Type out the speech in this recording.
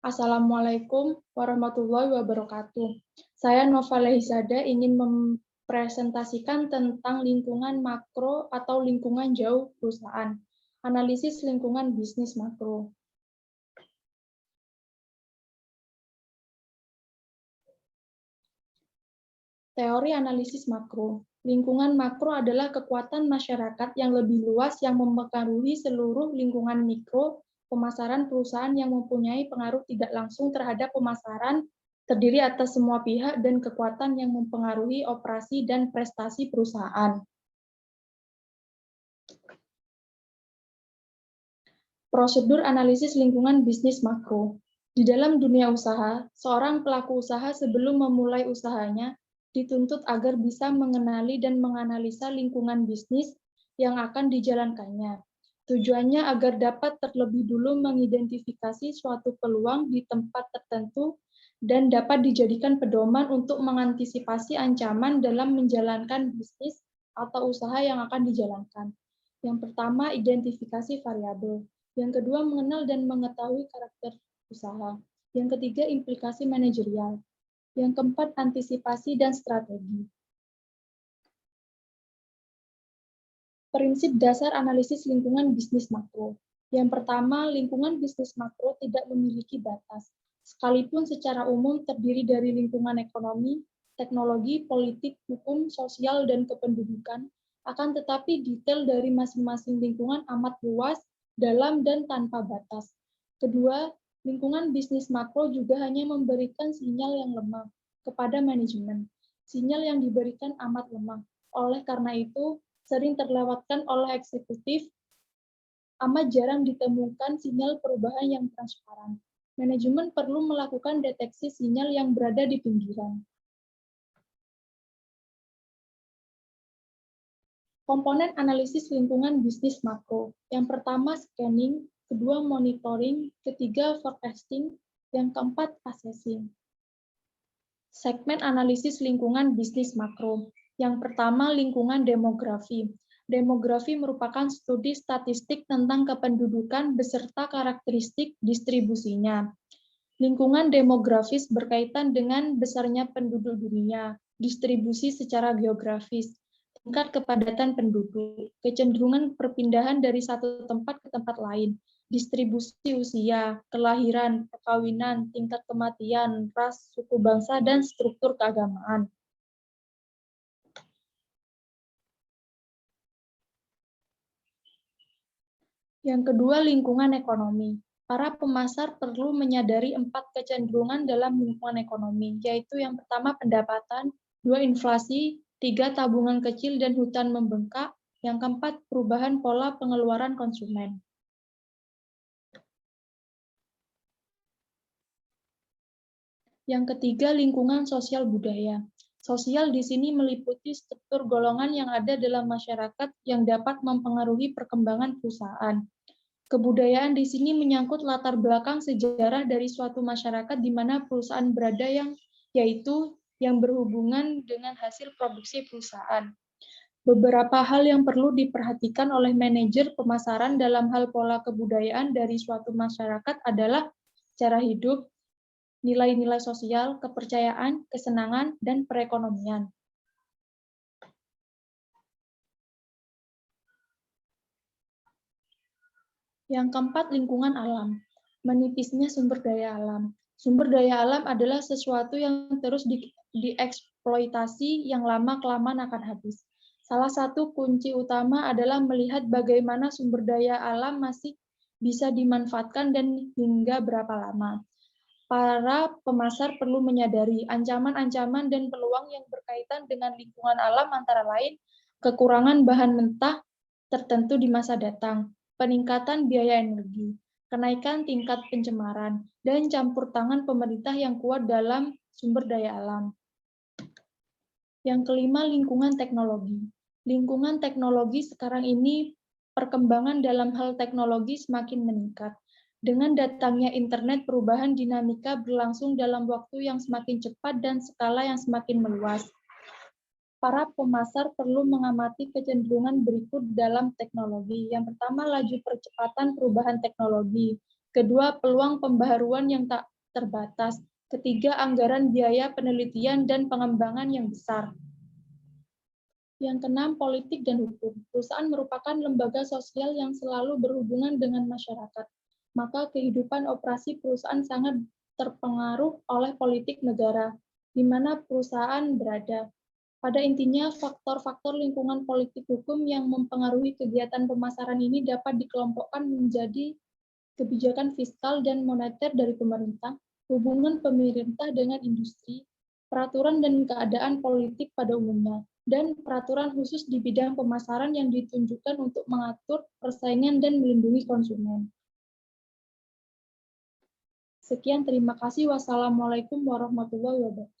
Assalamualaikum warahmatullahi wabarakatuh. Saya Nova Lehizada ingin mempresentasikan tentang lingkungan makro atau lingkungan jauh perusahaan. Analisis lingkungan bisnis makro. Teori analisis makro. Lingkungan makro adalah kekuatan masyarakat yang lebih luas yang mempengaruhi seluruh lingkungan mikro pemasaran perusahaan yang mempunyai pengaruh tidak langsung terhadap pemasaran, terdiri atas semua pihak dan kekuatan yang mempengaruhi operasi dan prestasi perusahaan. Prosedur analisis lingkungan bisnis makro. Di dalam dunia usaha, seorang pelaku usaha sebelum memulai usahanya dituntut agar bisa mengenali dan menganalisa lingkungan bisnis yang akan dijalankannya. Tujuannya agar dapat terlebih dulu mengidentifikasi suatu peluang di tempat tertentu dan dapat dijadikan pedoman untuk mengantisipasi ancaman dalam menjalankan bisnis atau usaha yang akan dijalankan. Yang pertama, identifikasi variabel. Yang kedua, mengenal dan mengetahui karakter usaha. Yang ketiga, implikasi manajerial. Yang keempat, antisipasi dan strategi. Prinsip dasar analisis lingkungan bisnis makro. Yang pertama, lingkungan bisnis makro tidak memiliki batas, sekalipun secara umum terdiri dari lingkungan ekonomi, teknologi, politik, hukum, sosial, dan kependudukan, akan tetapi detail dari masing-masing lingkungan amat luas, dalam, dan tanpa batas. Kedua, lingkungan bisnis makro juga hanya memberikan sinyal yang lemah kepada manajemen. Sinyal yang diberikan amat lemah. Oleh karena itu, sering terlewatkan oleh eksekutif, amat jarang ditemukan sinyal perubahan yang transparan. Manajemen perlu melakukan deteksi sinyal yang berada di pinggiran. Komponen analisis lingkungan bisnis makro. Yang pertama, scanning, kedua, monitoring, ketiga, forecasting, yang keempat, assessing. Segmen analisis lingkungan bisnis makro. Yang pertama, lingkungan demografi. Demografi merupakan studi statistik tentang kependudukan beserta karakteristik distribusinya. Lingkungan demografis berkaitan dengan besarnya penduduk dunia, distribusi secara geografis, tingkat kepadatan penduduk, kecenderungan perpindahan dari satu tempat ke tempat lain, distribusi usia, kelahiran, perkawinan, tingkat kematian, ras, suku bangsa, dan struktur keagamaan. Yang kedua, lingkungan ekonomi. Para pemasar perlu menyadari 4 kecenderungan dalam lingkungan ekonomi, yaitu yang pertama pendapatan, 2 inflasi, 3 tabungan kecil dan hutan membengkak, yang keempat perubahan pola pengeluaran konsumen. Yang ketiga, lingkungan sosial budaya. Sosial di sini meliputi struktur golongan yang ada dalam masyarakat yang dapat mempengaruhi perkembangan perusahaan. Kebudayaan di sini menyangkut latar belakang sejarah dari suatu masyarakat di mana perusahaan berada yaitu yang berhubungan dengan hasil produksi perusahaan. Beberapa hal yang perlu diperhatikan oleh manajer pemasaran dalam hal pola kebudayaan dari suatu masyarakat adalah cara hidup, nilai-nilai sosial, kepercayaan, kesenangan, dan perekonomian. Yang keempat, lingkungan alam. Menipisnya sumber daya alam. Sumber daya alam adalah sesuatu yang terus dieksploitasi yang lama-kelamaan akan habis. Salah satu kunci utama adalah melihat bagaimana sumber daya alam masih bisa dimanfaatkan dan hingga berapa lama. Para pemasar perlu menyadari ancaman-ancaman dan peluang yang berkaitan dengan lingkungan alam antara lain kekurangan bahan mentah tertentu di masa datang, peningkatan biaya energi, kenaikan tingkat pencemaran, dan campur tangan pemerintah yang kuat dalam sumber daya alam. Yang kelima, lingkungan teknologi. Lingkungan teknologi sekarang ini perkembangan dalam hal teknologi semakin meningkat. Dengan datangnya internet, perubahan dinamika berlangsung dalam waktu yang semakin cepat dan skala yang semakin meluas. Para pemasar perlu mengamati kecenderungan berikut dalam teknologi. Yang pertama, laju percepatan perubahan teknologi. Kedua, peluang pembaharuan yang tak terbatas. Ketiga, anggaran biaya penelitian dan pengembangan yang besar. Yang keenam, politik dan hukum. Perusahaan merupakan lembaga sosial yang selalu berhubungan dengan masyarakat. Maka kehidupan operasi perusahaan sangat terpengaruh oleh politik negara, di mana perusahaan berada. Pada intinya, faktor-faktor lingkungan politik hukum yang mempengaruhi kegiatan pemasaran ini dapat dikelompokkan menjadi kebijakan fiskal dan moneter dari pemerintah, hubungan pemerintah dengan industri, peraturan dan keadaan politik pada umumnya, dan peraturan khusus di bidang pemasaran yang ditunjukkan untuk mengatur persaingan dan melindungi konsumen. Sekian, terima kasih. Wassalamualaikum warahmatullahi wabarakatuh.